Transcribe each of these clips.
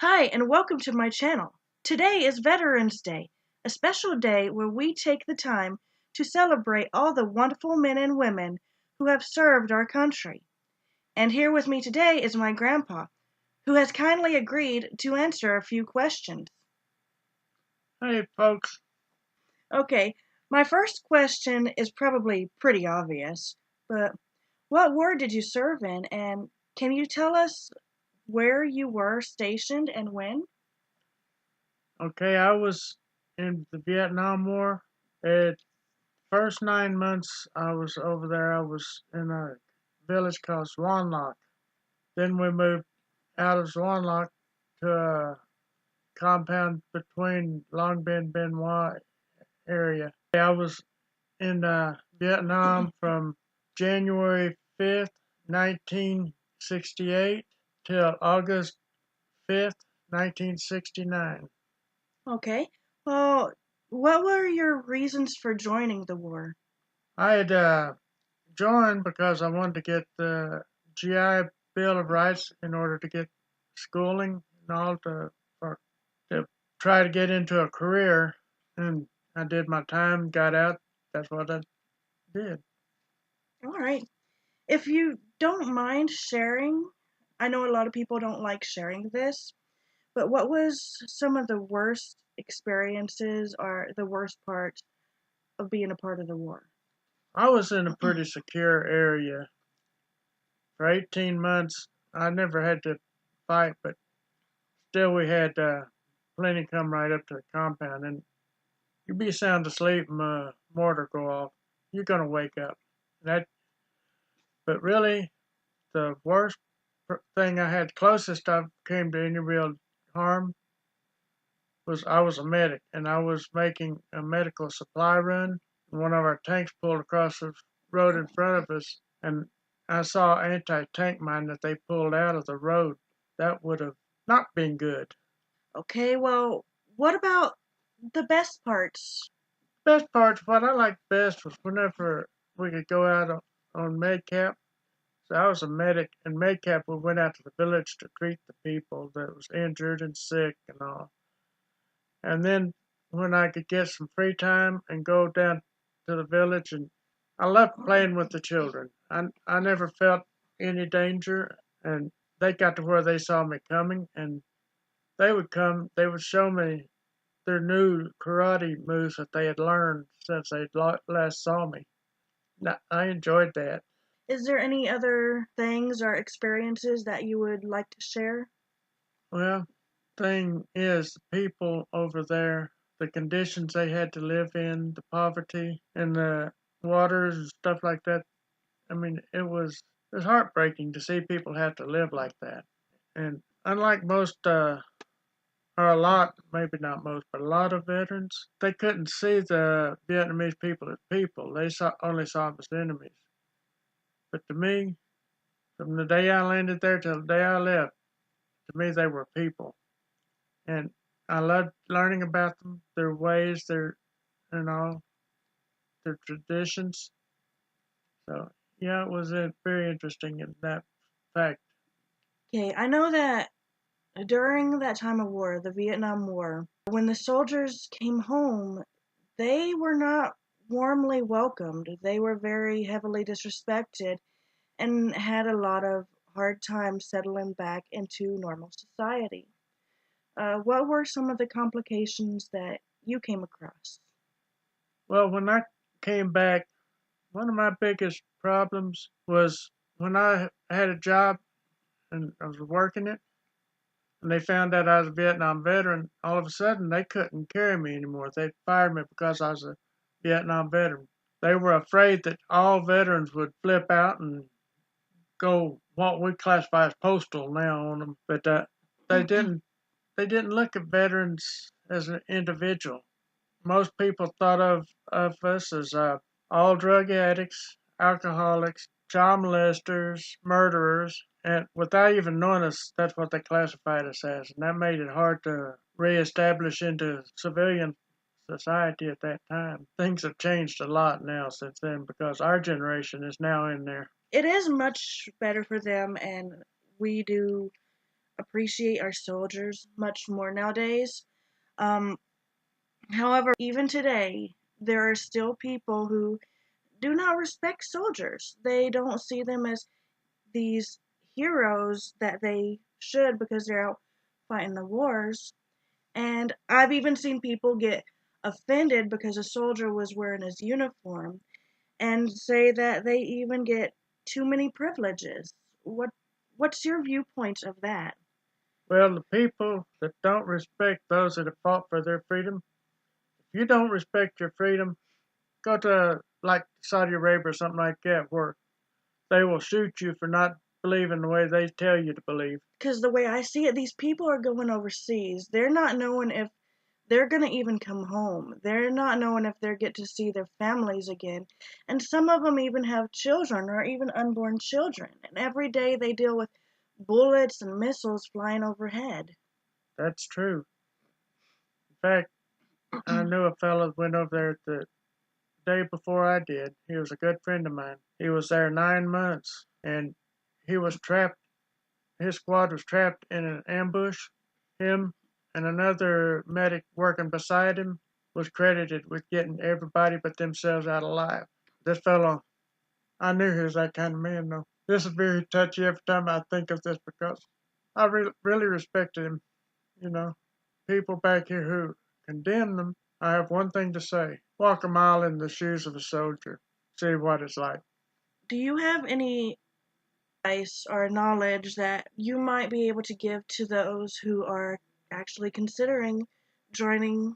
Hi, and welcome to my channel. Today is Veterans Day, a special day where we take the time to celebrate all the wonderful men and women who have served our country. And here with me today is my grandpa, who has kindly agreed to answer a few questions. Hey, folks. Okay, my first question is probably pretty obvious, but what war did you serve in, and can you tell us where you were stationed and when? Okay, I was in the Vietnam War. The first 9 months I was over there, I was in a village called Swan Lock. Then we moved out of Swan Lock to a compound between Long Binh, Benoit area. I was in Vietnam from January 5th, 1968 till August 5th, 1969. Okay. Well, what were your reasons for joining the war? I had joined because I wanted to get the GI Bill of Rights in order to get schooling and all to try to get into a career. And I did my time, got out. That's what I did. All right. If you don't mind sharing, I know a lot of people don't like sharing this, but what was some of the worst experiences or the worst part of being a part of the war? I was in a pretty secure area for 18 months. I never had to fight, but still we had plenty come right up to the compound. And you'd be sound asleep and a mortar go off. You're going to wake up. That, but really, the worst thing I had closest I came to any real harm was I was a medic and I was making a medical supply run. One of our tanks pulled across the road in front of us, and I saw anti-tank mine that they pulled out of the road. That would have not been good. Okay, well, what about the best parts? Best part, what I liked best was whenever we could go out on medcap. So I was a medic, and medcap we went out to the village to treat the people that was injured and sick and all. And then when I could get some free time and go down to the village, and I loved playing with the children. I never felt any danger, and they got to where they saw me coming, and they would show me their new karate moves that they had learned since they last saw me. I enjoyed that. Is there any other things or experiences that you would like to share? Well, thing is, the people over there, the conditions they had to live in, the poverty and the waters and stuff like that. I mean, it was heartbreaking to see people have to live like that. And unlike most, or a lot, maybe not most, but a lot of veterans, they couldn't see the Vietnamese people as people. They only saw them as enemies. But to me, from the day I landed there till the day I left, to me they were people. And I loved learning about them, their ways, and all their traditions. So yeah, it was very interesting in that fact. Okay, I know that during that time of war, the Vietnam War, when the soldiers came home, they were not warmly welcomed. They were very heavily disrespected and had a lot of hard time settling back into normal society. What were some of the complications that you came across? Well, when I came back, one of my biggest problems was when I had a job and I was working it, and they found out I was a Vietnam veteran. All of a sudden, they couldn't carry me anymore. They fired me because I was a Vietnam veteran. They were afraid that all veterans would flip out and go what we classify as postal now on them, but they didn't. They didn't look at veterans as an individual. Most people thought of us as all drug addicts, alcoholics, child molesters, murderers, and without even knowing us, that's what they classified us as, and that made it hard to reestablish into civilian society at that time. Things have changed a lot now since then because our generation is now in there. It is much better for them, and we do appreciate our soldiers much more nowadays. Um, However, even today, there are still people who do not respect soldiers. They don't see them as these heroes that they should because they're out fighting the wars. And I've even seen people get offended because a soldier was wearing his uniform and say that they even get too many privileges. What's your viewpoint of that? Well, the people that don't respect those that have fought for their freedom, if you don't respect your freedom, go to like Saudi Arabia or something like that, where they will shoot you for not believing the way they tell you to believe. Because the way I see it, these people are going overseas. They're not knowing if they're going to even come home. They're not knowing if they'll get to see their families again. And some of them even have children or even unborn children. And every day they deal with bullets and missiles flying overhead. That's true. In fact, I knew a fellow that went over there the day before I did. He was a good friend of mine. He was there 9 months, and he was trapped. His squad was trapped in an ambush. Him and another medic working beside him was credited with getting everybody but themselves out alive. This fellow, I knew he was that kind of man, though. This is very touchy every time I think of this because I really respected him. You know, people back here who condemn them, I have one thing to say: walk a mile in the shoes of a soldier, see what it's like. Do you have any advice or knowledge that you might be able to give to those who are actually considering joining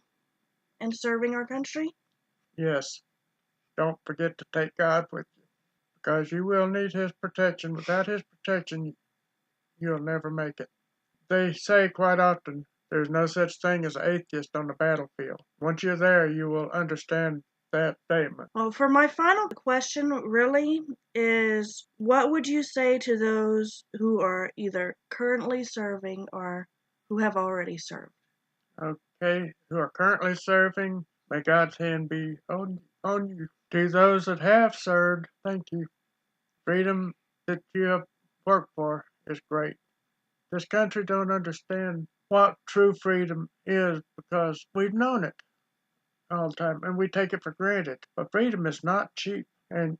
and serving our country? Yes, don't forget to take God with you because you will need His protection. Without His protection, you'll never make it. They say quite often there's no such thing as an atheist on the battlefield. Once you're there, you will understand that statement. Well, for my final question, really, is what would you say to those who are either currently serving or who have already served? Okay, who are currently serving, may God's hand be on you. To those that have served, thank you. Freedom that you have worked for is great. This country don't understand what true freedom is because we've known it all the time and we take it for granted. But freedom is not cheap. And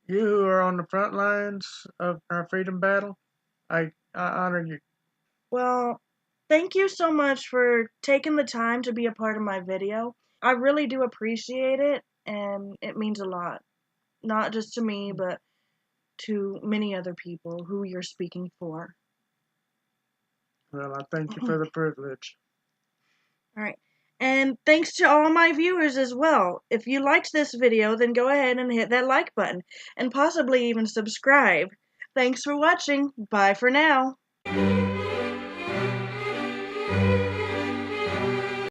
you who are on the front lines of our freedom battle, I honor you. Well, thank you so much for taking the time to be a part of my video. I really do appreciate it, and it means a lot, not just to me, but to many other people who you're speaking for. Well, I thank you for the privilege. All right. And thanks to all my viewers as well. If you liked this video, then go ahead and hit that like button and possibly even subscribe. Thanks for watching. Bye for now.